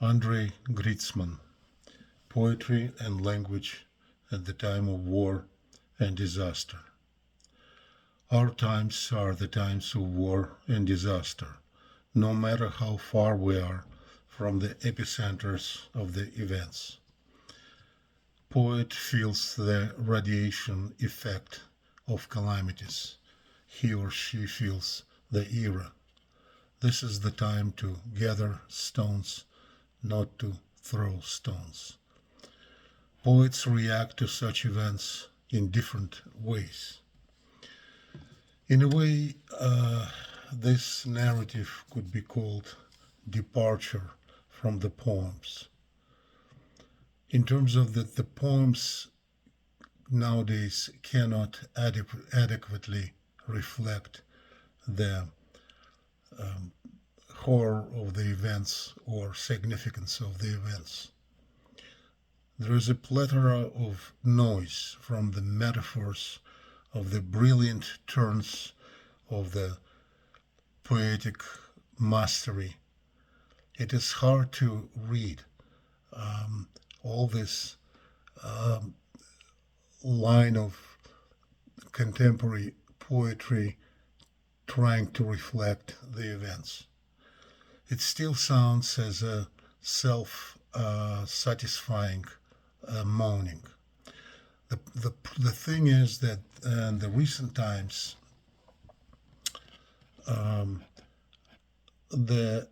Andrei Gritzman, Poetry and Language at the Time of War and Disaster. Our times are the times of war and disaster, no matter how far we are from the epicenters of the events. Poet feels the radiation effect of calamities. He or she feels the era. This is the time to gather stones, not to throw stones. Poets react to such events in different ways. In a way, this narrative could be called departure from the poems. In terms of that, the poems nowadays cannot adequately reflect the horror of the events or significance of the events. There is a plethora of noise from the metaphors of the brilliant turns of the poetic mastery. It is hard to read all this line of contemporary poetry trying to reflect the events. It still sounds as a self-satisfying moaning. The thing is that in the recent times, the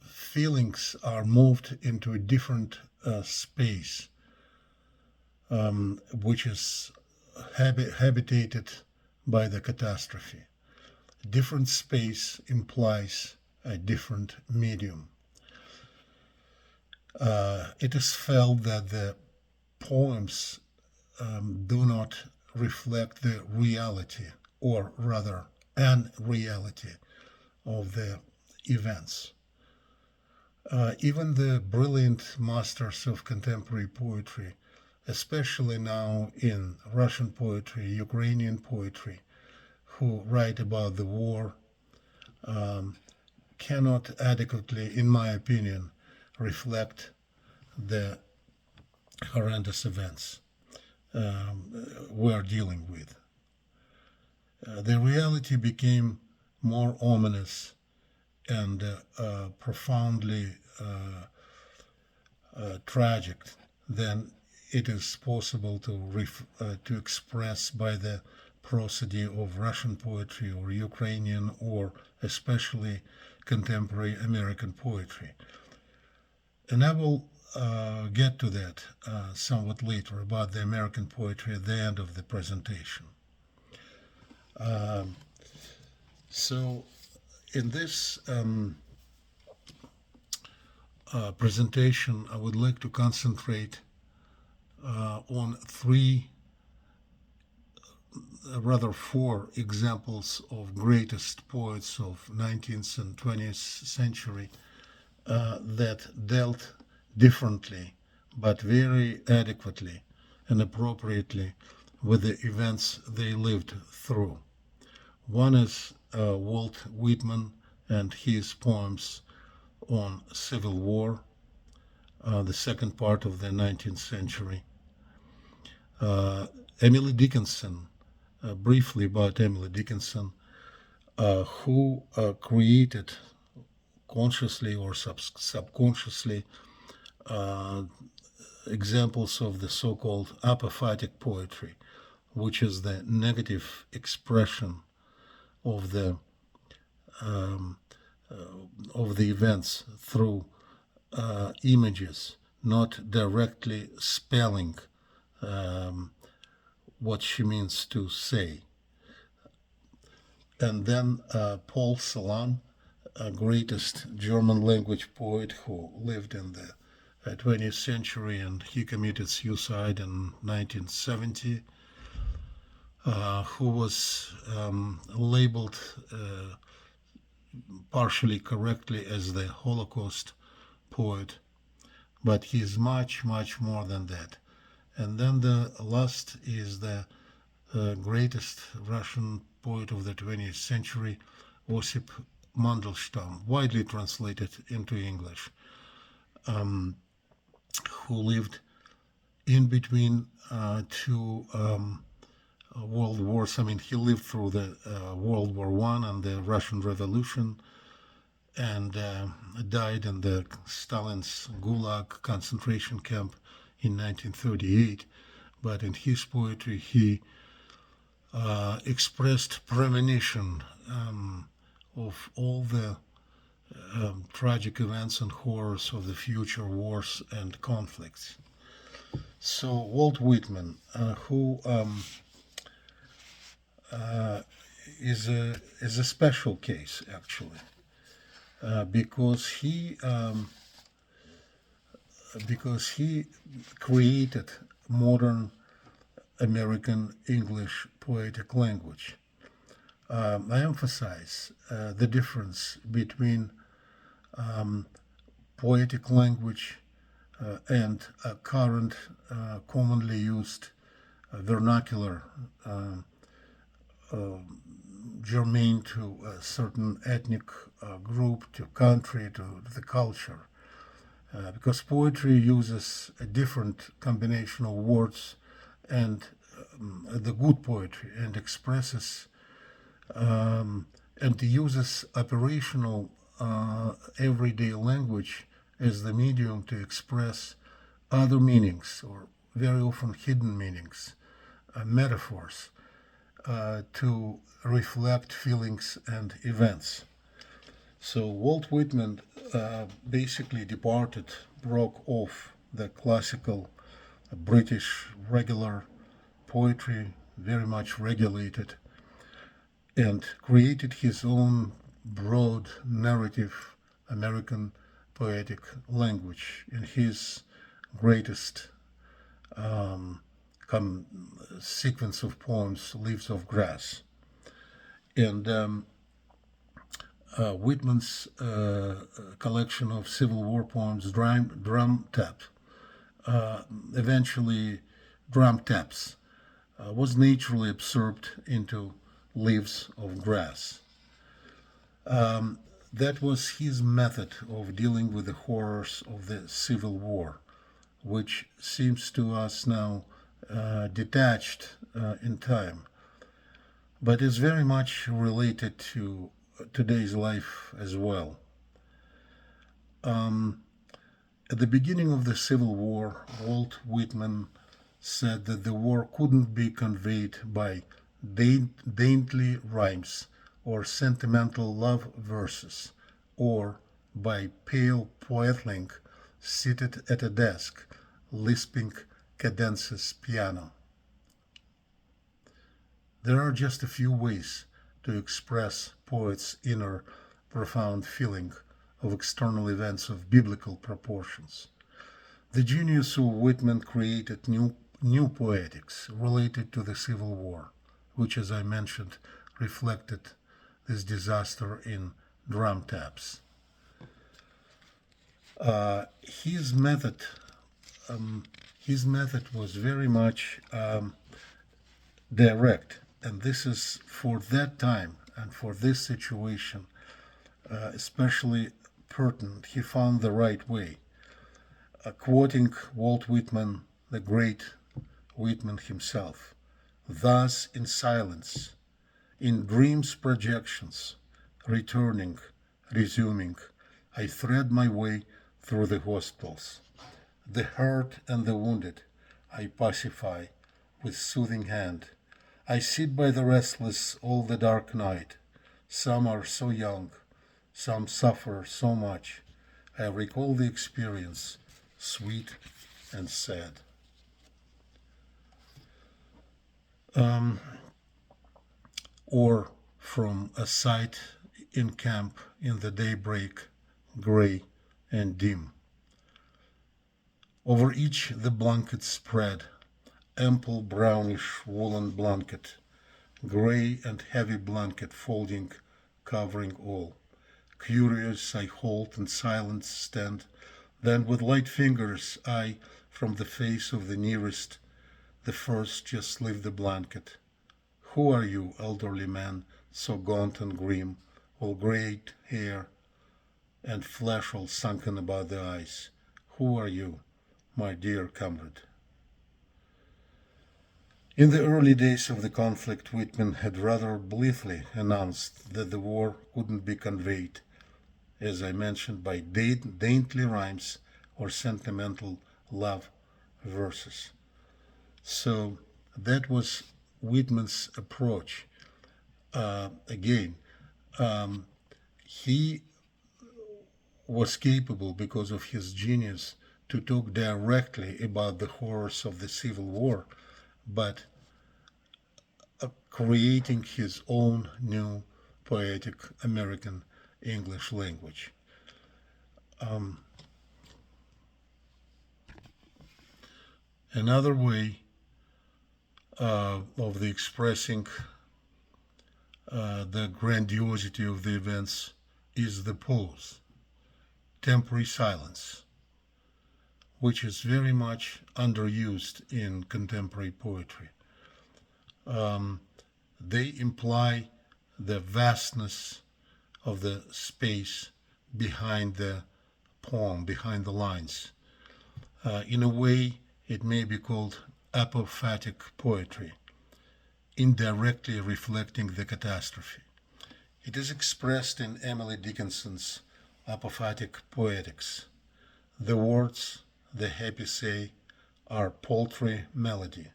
feelings are moved into a different space, which is habitated by the catastrophe. Different space implies a different medium. It is felt that the poems do not reflect the reality, or rather, unreality of the events. Even the brilliant masters of contemporary poetry, especially now in Russian poetry, Ukrainian poetry, who write about the war, cannot adequately, in my opinion, reflect the horrendous events we're dealing with. The reality became more ominous and profoundly tragic than it is possible to express by the prosody of Russian poetry or Ukrainian or especially contemporary American poetry. And I will get to that somewhat later about the American poetry at the end of the presentation. So in this presentation, I would like to concentrate on four examples of greatest poets of 19th and 20th century that dealt differently but very adequately and appropriately with the events they lived through. One is Walt Whitman and his poems on Civil War, the second part of the 19th century. Emily Dickinson, briefly about Emily Dickinson, who created consciously or subconsciously examples of the so-called apophatic poetry, which is the negative expression of the events through images, not directly spelling what she means to say. And then Paul Celan, a greatest German language poet who lived in the 20th century, and he committed suicide in 1970, who was labeled partially correctly as the Holocaust poet, but he is much, much more than that. And then the last is the greatest Russian poet of the 20th century, Osip Mandelstam, widely translated into English. who lived in between two world wars. I mean, he lived through the World War One and the Russian Revolution, and died in the Stalin's Gulag concentration camp in 1938. But in his poetry, he expressed premonition of all the tragic events and horrors of the future wars and conflicts. So Walt Whitman, who is a special case actually, because he created modern American English poetic language. I emphasize the difference between poetic language and current commonly used vernacular germane to a certain ethnic group, to country, to the culture. Because poetry uses a different combination of words and the good poetry, and expresses and uses operational everyday language as the medium to express other meanings, or very often hidden meanings, metaphors, to reflect feelings and events. So Walt Whitman basically broke off the classical British regular poetry, very much regulated, and created his own broad narrative American poetic language in his greatest sequence of poems, Leaves of Grass. And Whitman's collection of Civil War poems, Drum Tap, eventually Drum Taps, was naturally absorbed into Leaves of Grass. That was his method of dealing with the horrors of the Civil War, which seems to us now detached in time, but is very much related to today's life as well. At the beginning of the Civil War, Walt Whitman said that the war couldn't be conveyed by dainty rhymes or sentimental love verses, or by pale poetling seated at a desk, lisping cadences piano. There are just a few ways to express poet's inner profound feeling of external events of biblical proportions. The genius of Whitman created new poetics related to the Civil War, which, as I mentioned, reflected this disaster in Drum Taps. His method was very much direct, and this is for that time and for this situation especially pertinent. He found the right way. Quoting Walt Whitman, the great Whitman himself, "Thus in silence, in dreams projections, returning, resuming, I thread my way through the hospitals. The hurt and the wounded I pacify with soothing hand. I sit by the restless all the dark night. Some are so young, some suffer so much. I recall the experience, sweet and sad." Or from a sight in camp in the daybreak, gray and dim. Over each the blanket spread, ample brownish woolen blanket, gray and heavy blanket folding, covering all. Curious I halt and silent stand, then with light fingers I, from the face of the nearest, the first just lift the blanket. Who are you, elderly man, so gaunt and grim, all great hair and flesh all sunken about the eyes? who are you, my dear comrade? In the early days of the conflict, Whitman had rather blithely announced that the war couldn't be conveyed, as I mentioned, by dainty rhymes or sentimental love verses. So that was Whitman's approach. Again, he was capable, because of his genius, to talk directly about the horrors of the Civil War, but creating his own new poetic American English language. Another way of the expressing the grandiosity of the events is the pause, temporary silence, which is very much underused in contemporary poetry. They imply the vastness of the space behind the poem, behind the lines. In a way, it may be called apophatic poetry, indirectly reflecting the catastrophe. It is expressed in Emily Dickinson's Apophatic Poetics. The words, the happy say, are paltry melody,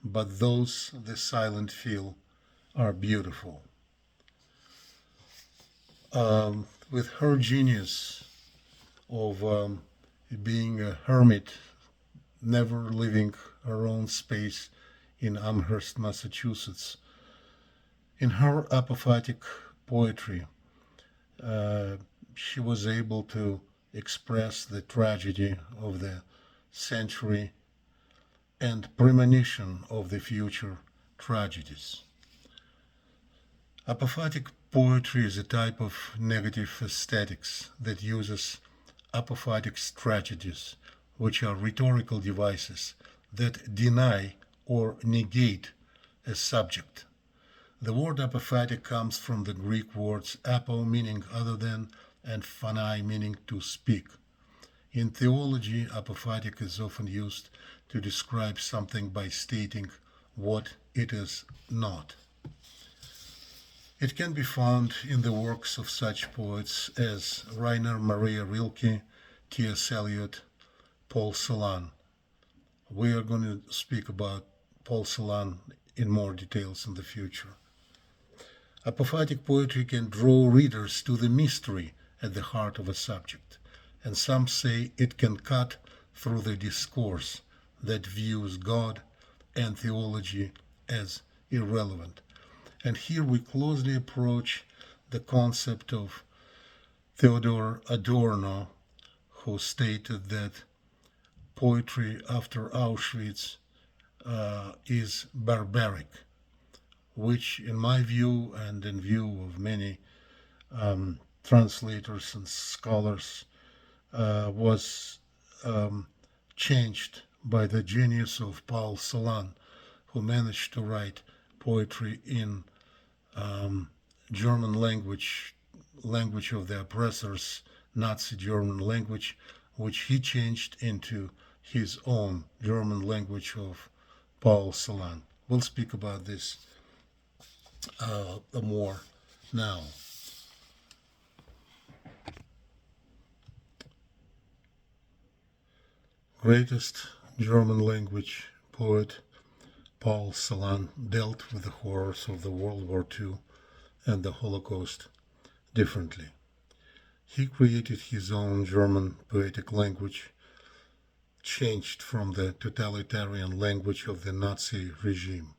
but those the silent feel are beautiful. With her genius of being a hermit, never leaving her own space in Amherst, Massachusetts, in her apophatic poetry, she was able to express the tragedy of the century and premonition of the future tragedies. Apophatic poetry is a type of negative aesthetics that uses apophatic strategies, which are rhetorical devices that deny or negate a subject. The word apophatic comes from the Greek words apo, meaning other than, and phonai, meaning to speak. In theology, apophatic is often used to describe something by stating what it is not. It can be found in the works of such poets as Rainer Maria Rilke, T.S. Eliot, Paul Celan. We are going to speak about Paul Celan in more details in the future. Apophatic poetry can draw readers to the mystery at the heart of a subject, and some say it can cut through the discourse that views God and theology as irrelevant. And here we closely approach the concept of Theodor Adorno, who stated that poetry after Auschwitz is barbaric, which in my view and in view of many translators and scholars was changed by the genius of Paul Celan, who managed to write poetry in German language of the oppressors, Nazi German language, which he changed into his own German language of Paul Celan. We'll speak about this more now. Greatest German language poet Paul Celan dealt with the horrors of the World War II and the Holocaust differently. He created his own German poetic language, changed from the totalitarian language of the Nazi regime.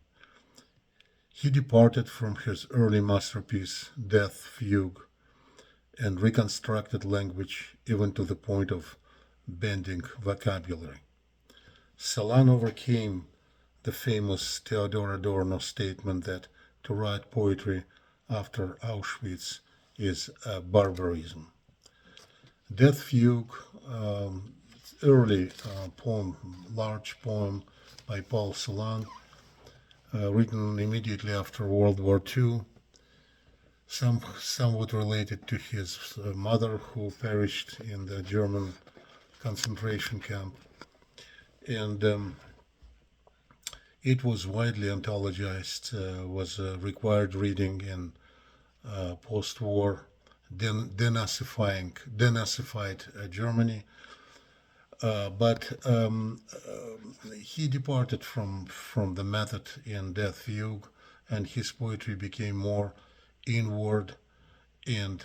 He departed from his early masterpiece, Death Fugue, and reconstructed language even to the point of bending vocabulary. Celan overcame the famous Theodor Adorno statement that to write poetry after Auschwitz is a barbarism. Death Fugue, early poem, large poem by Paul Celan, written immediately after World War II, somewhat related to his mother, who perished in the German concentration camp, and it was widely anthologized, was a required reading in post-war denazified Germany. But he departed from the method in Death Fugue, and his poetry became more inward, and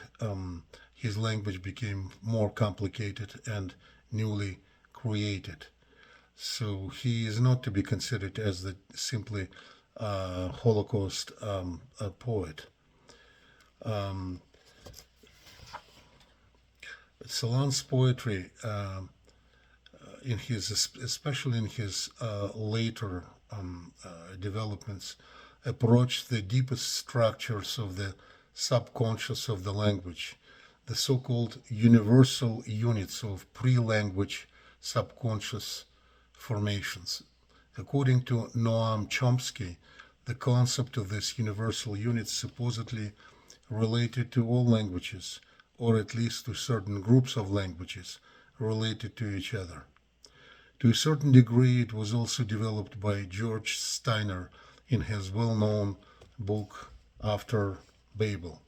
his language became more complicated and newly created. So he is not to be considered as the simply Holocaust poet. Celan's poetry, especially in his later developments, approached the deepest structures of the subconscious of the language, the so-called universal units of pre-language subconscious formations. According to Noam Chomsky, the concept of this universal unit supposedly related to all languages, or at least to certain groups of languages related to each other. To a certain degree, it was also developed by George Steiner in his well-known book After Babel.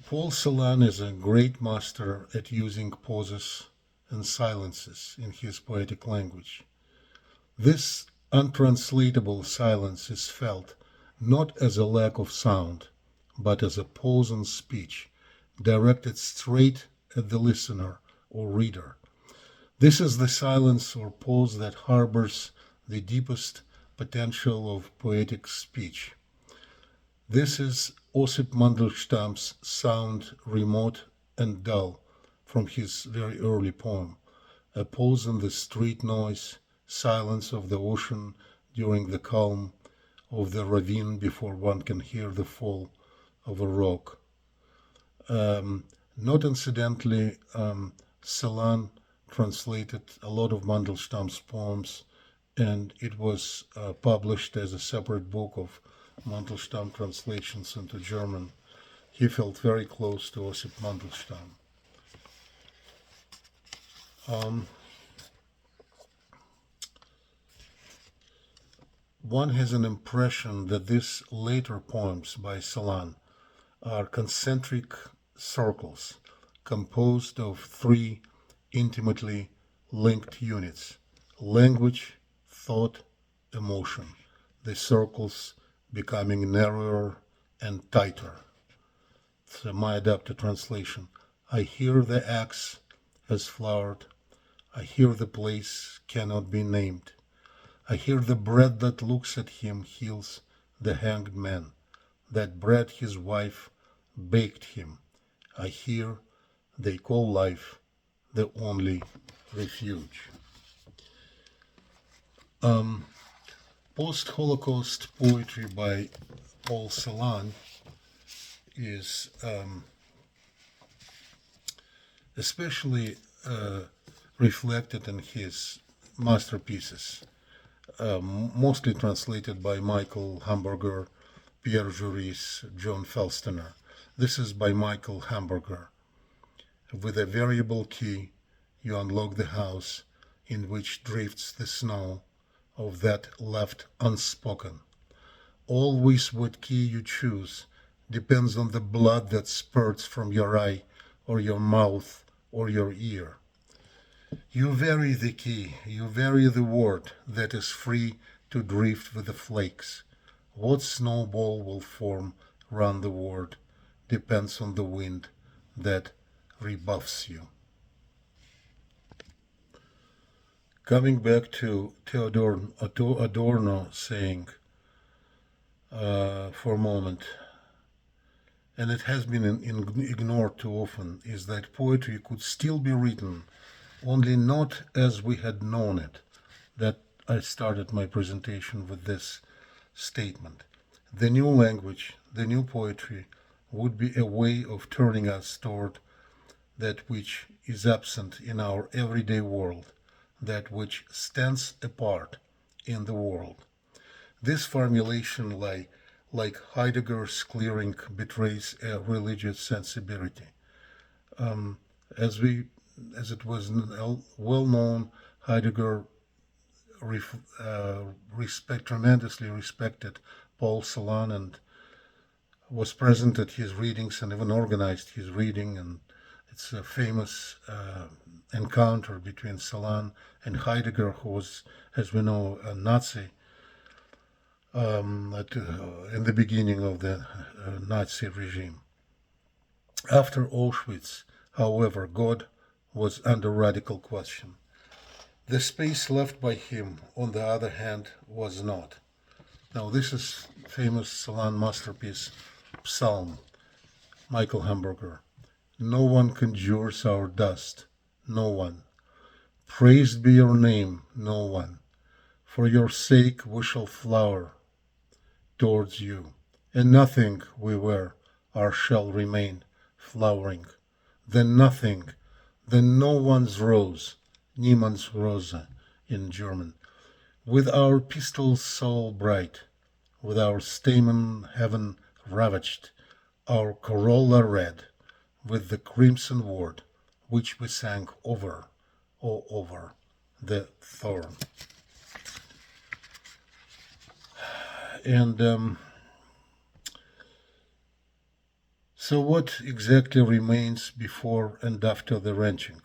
Paul Celan is a great master at using pauses and silences in his poetic language. This untranslatable silence is felt not as a lack of sound, but as a pause in speech, directed straight at the listener or reader. This is the silence or pause that harbors the deepest potential of poetic speech. This is Osip Mandelstam's sound remote and dull from his very early poem, a pause in the street noise, silence of the ocean during the calm of the ravine before one can hear the fall of a rock. Not incidentally, Celan translated a lot of Mandelstam's poems, and it was published as a separate book of Mandelstam translations into German. He felt very close to Osip Mandelstam. One has an impression that these later poems by Celan are concentric circles composed of three intimately linked units: language, thought, emotion, the circles becoming narrower and tighter. So my adapted translation: I hear the axe has flowered, I hear the place cannot be named, I hear the bread that looks at him heals the hanged man, that bread his wife baked him. I hear they call life the only refuge. Post-Holocaust poetry by Paul Celan is especially reflected in his masterpieces, mostly translated by Michael Hamburger, Pierre Juris, John Felstener. This is by Michael Hamburger. With a variable key, you unlock the house in which drifts the snow of that left unspoken. Always what key you choose depends on the blood that spurts from your eye or your mouth or your ear. You vary the key, you vary the word that is free to drift with the flakes. What snowball will form round the word depends on the wind that rebuffs you. Coming back to Theodor Adorno saying for a moment, and it has been ignored too often, is that poetry could still be written, only not as we had known it. That I started my presentation with this statement. The new language, the new poetry, would be a way of turning us toward that which is absent in our everyday world, that which stands apart in the world. This formulation, like Heidegger's clearing, betrays a religious sensibility. Um, as it was well known, Heidegger tremendously respected Paul Celan and was present at his readings and even organized his reading. And it's a famous encounter between Celan and Heidegger, who was, as we know, a Nazi in the beginning of the Nazi regime. After Auschwitz, however, God was under radical question. The space left by him, on the other hand, was not. Now, this is famous Celan masterpiece, Psalm, Michael Hamburger. No one conjures our dust, no one. Praised be your name, no one. For your sake we shall flower towards you, and nothing we were, our shall remain flowering. Then nothing, then no one's rose, niemand's Rose in German. With our pistil soul bright, with our stamen heaven ravaged, our corolla red, with the crimson word, which we sang over, all over, the thorn. And so what exactly remains before and after the wrenching?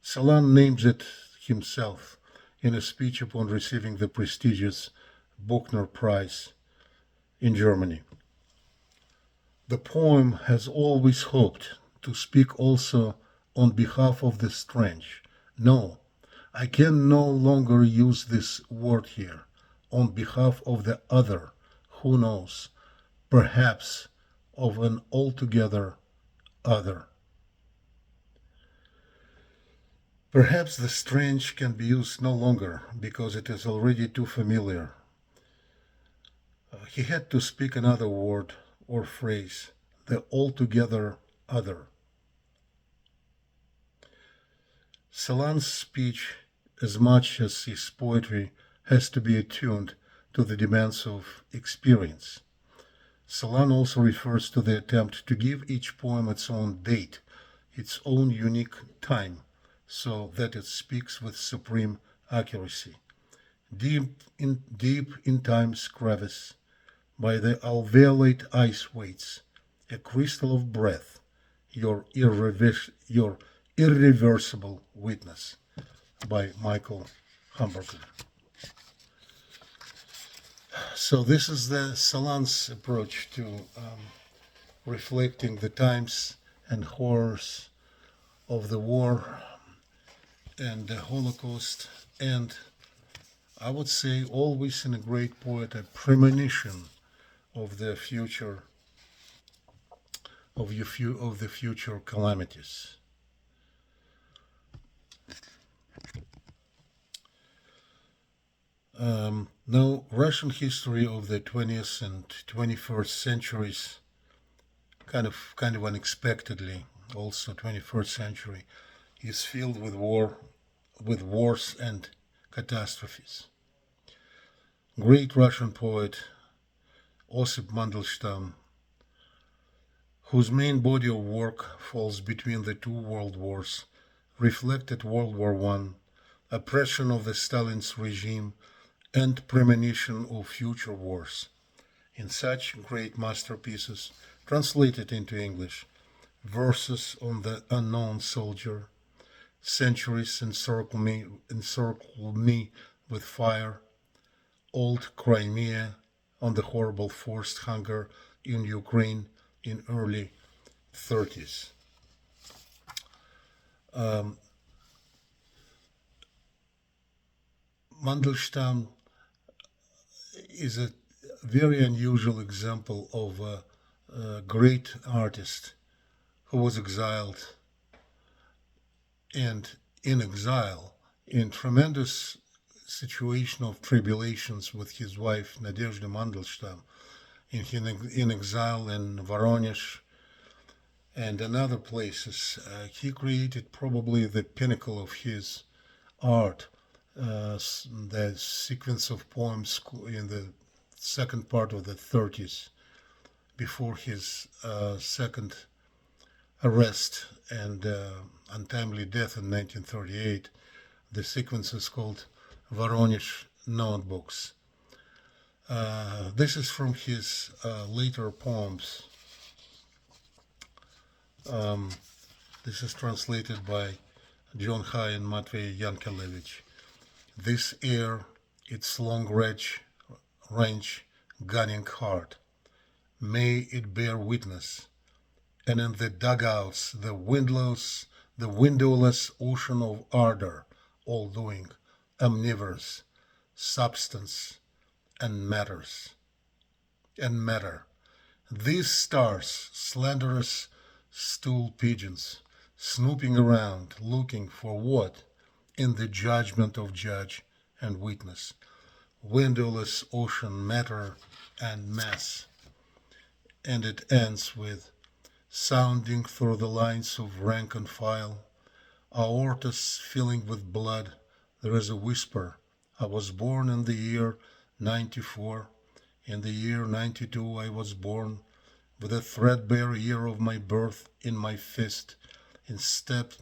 Celan names it himself in a speech upon receiving the prestigious Buchner Prize in Germany. The poem has always hoped to speak also on behalf of the strange. No, I can no longer use this word here. On behalf of the other, who knows, perhaps of an altogether other. Perhaps the strange can be used no longer because it is already too familiar. He had to speak another word or phrase, the altogether other. Celan's speech, as much as his poetry, has to be attuned to the demands of experience. Celan also refers to the attempt to give each poem its own date, its own unique time, so that it speaks with supreme accuracy. Deep in time's crevice, by the alveolate ice waits, a crystal of breath, your irreversible witness, by Michael Hamburger. So this is the Celan's approach to reflecting the times and horrors of the war and the Holocaust, and I would say always in a great poet a premonition of the future of the future calamities. Now, Russian history of the 20th and 21st centuries, kind of unexpectedly, also 21st century, is filled with wars and catastrophes. Great Russian poet Osip Mandelstam, whose main body of work falls between the two world wars, reflected World War I, oppression of the Stalin's regime, and premonition of future wars. In such great masterpieces, translated into English, Verses on the Unknown Soldier, Centuries Encircle Me with Fire, Old Crimea, on the horrible forced hunger in Ukraine in early 30s. Mandelstam is a very unusual example of a great artist who was exiled and in exile in tremendous situation of tribulations with his wife Nadezhda Mandelstam in exile in Voronezh and in other places. He created probably the pinnacle of his art, the sequence of poems in the second part of the 30s, before his second arrest and untimely death in 1938. The sequence is called Voronezh Notebooks. This is from his later poems. This is translated by John Hay and Matvey Yankelevich. This air, its long range gunning hard, may it bear witness, and in the dugouts the windowless ocean of ardor, all-doing, omnivorous, substance and matter. These stars, slenderous stool pigeons, snooping around, looking for what? In the judgment of judge and witness, windowless ocean, matter and mass. And it ends with, sounding through the lines of rank and file, aortas filling with blood, there is a whisper. I was born in the year 94. In the year 92 I was born, with the threadbare year of my birth in my fist, in step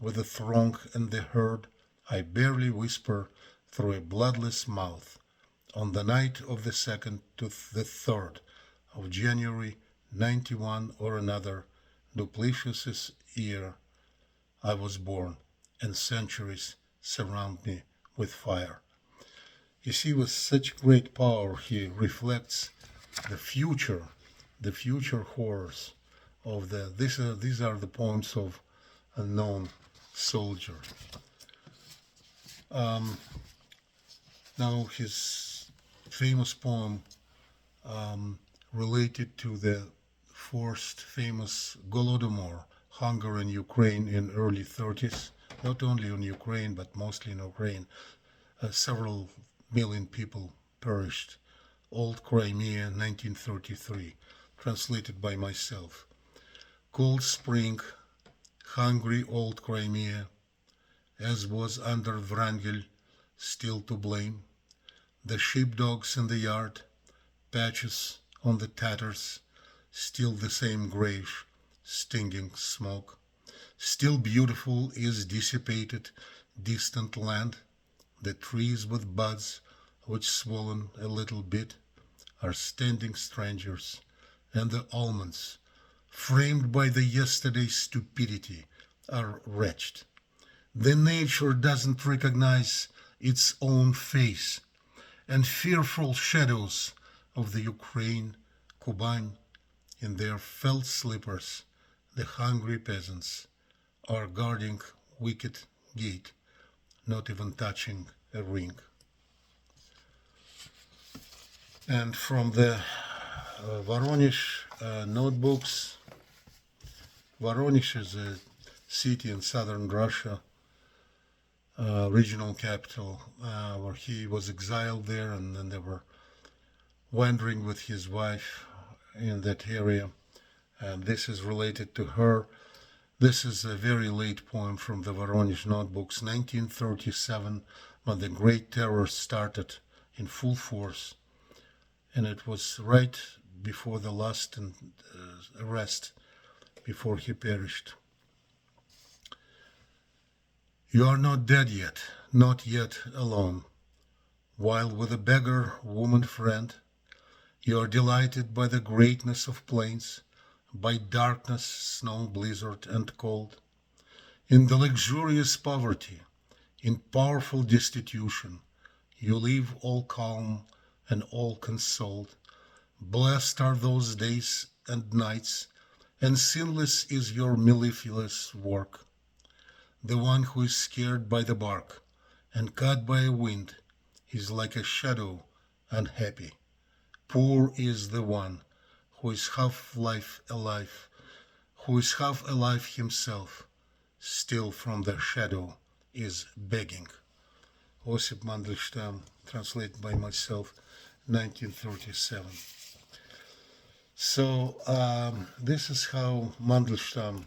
with the throng and the herd, I barely whisper through a bloodless mouth. On the night of the 2nd to the 3rd of January 91 or another duplicious year, I was born, and centuries surround me with fire. You see, with such great power, he reflects the future horrors of these are the poems of a known soldier. Now his famous poem related to the first famous Golodomor, hunger in Ukraine in early 30s, not only in Ukraine but mostly in Ukraine. Several million people perished. Old Crimea, 1933, translated by myself. Cold spring, hungry old Crimea, as was under Wrangel, still to blame. The sheepdogs in the yard, patches on the tatters, still the same grayish, stinging smoke. Still beautiful is dissipated, distant land. The trees with buds, which swollen a little bit, are standing strangers, and the almonds, framed by the yesterday's stupidity, are wretched. The nature doesn't recognize its own face, and fearful shadows of the Ukraine, Kuban, in their felt slippers, the hungry peasants, are guarding wicket gate, not even touching a ring. And from the Voronezh notebooks, Voronezh is a city in southern Russia, regional capital, where he was exiled there, and then they were wandering with his wife in that area. And this is related to her. This is a very late poem from the Voronezh notebooks, 1937, when the Great Terror started in full force. And it was right before the last arrest, before he perished. You are not dead yet, not yet alone. While with a beggar woman friend, you are delighted by the greatness of plains, by darkness, snow, blizzard, and cold. In the luxurious poverty, in powerful destitution, you live all calm and all consoled. Blessed are those days and nights, and sinless is your mellifluous work. The one who is scared by the bark and cut by a wind is like a shadow, unhappy. Poor is the one who is half alive himself, still from the shadow is begging. Osip Mandelstam, translated by myself, 1937. So this is how Mandelstam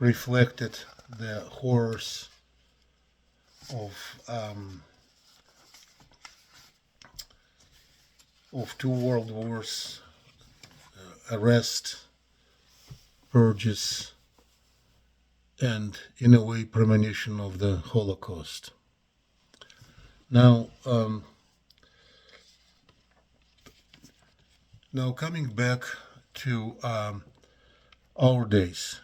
reflected the horrors of two world wars, arrest, purges, and in a way premonition of the Holocaust. Now, coming back to our days,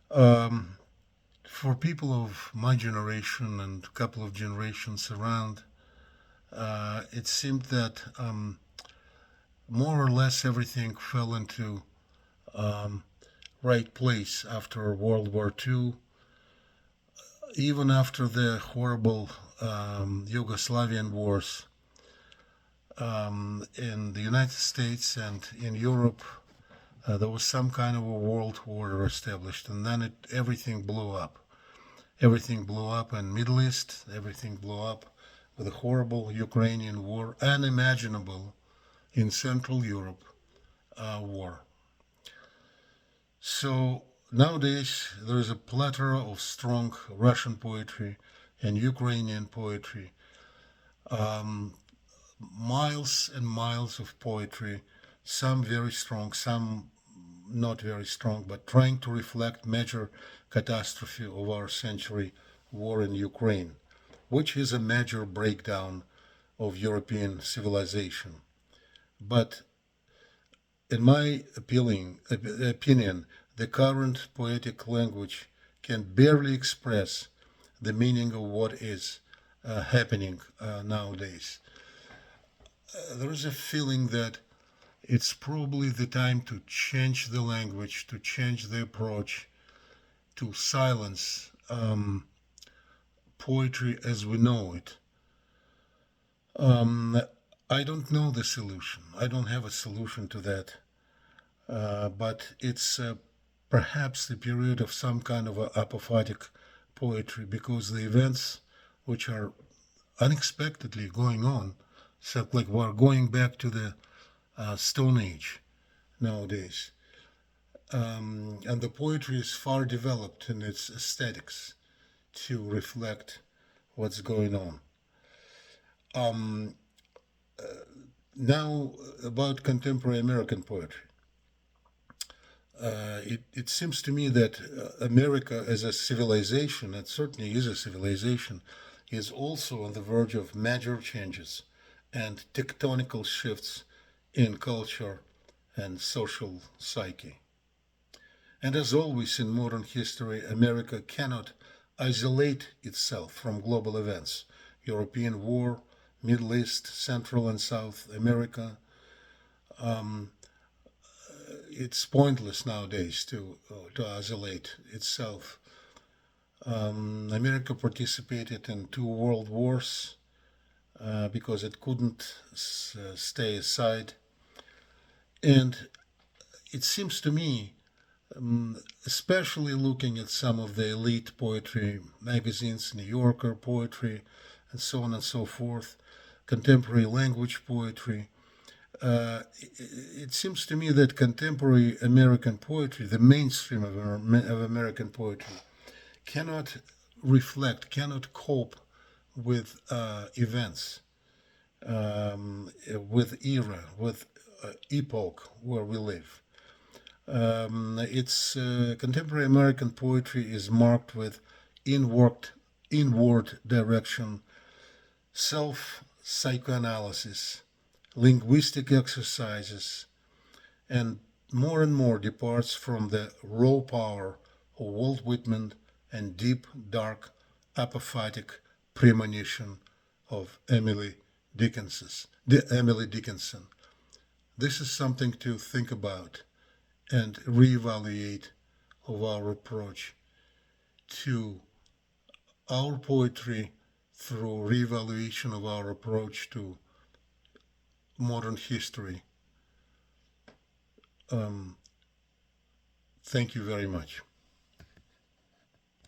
for people of my generation and a couple of generations around, it seemed that more or less everything fell into right place after World War II, even after the horrible Yugoslavian wars. In the United States and in Europe, there was some kind of a world order established, and then everything blew up. Everything blew up in Middle East. Everything blew up with a horrible Ukrainian war, unimaginable in Central Europe war. So nowadays there is a plethora of strong Russian poetry and Ukrainian poetry. Miles and miles of poetry, some very strong, some not very strong, but trying to reflect major catastrophe of our century, war in Ukraine, which is a major breakdown of European civilization. But in my opinion, the current poetic language can barely express the meaning of what is happening nowadays. There is a feeling that it's probably the time to change the language, to change the approach, to silence poetry as we know it. I don't know the solution. I don't have a solution to that. But it's perhaps the period of some kind of apophatic poetry, because the events which are unexpectedly going on, so like we're going back to the Stone Age nowadays. And the poetry is far developed in its aesthetics to reflect what's going on. Now, about contemporary American poetry. It seems to me that America as a civilization, and certainly is a civilization, is also on the verge of major changes and tectonical shifts in culture and social psyche. And as always in modern history, America cannot isolate itself from global events. European war, Middle East, Central and South America. It's pointless nowadays to isolate itself. America participated in 2 world wars because it couldn't stay aside. And it seems to me, especially looking at some of the elite poetry magazines, New Yorker poetry, and so on and so forth, contemporary language poetry, it seems to me that contemporary American poetry, the mainstream of American poetry, cannot reflect, cannot cope with events, with era, with epoch where we live. It's contemporary American poetry is marked with inward direction, self-psychoanalysis, linguistic exercises, and more departs from the raw power of Walt Whitman and deep, dark, apophatic premonition of Emily Dickinson. This is something to think about and reevaluate of our approach to our poetry through reevaluation of our approach to modern history. Thank you very much.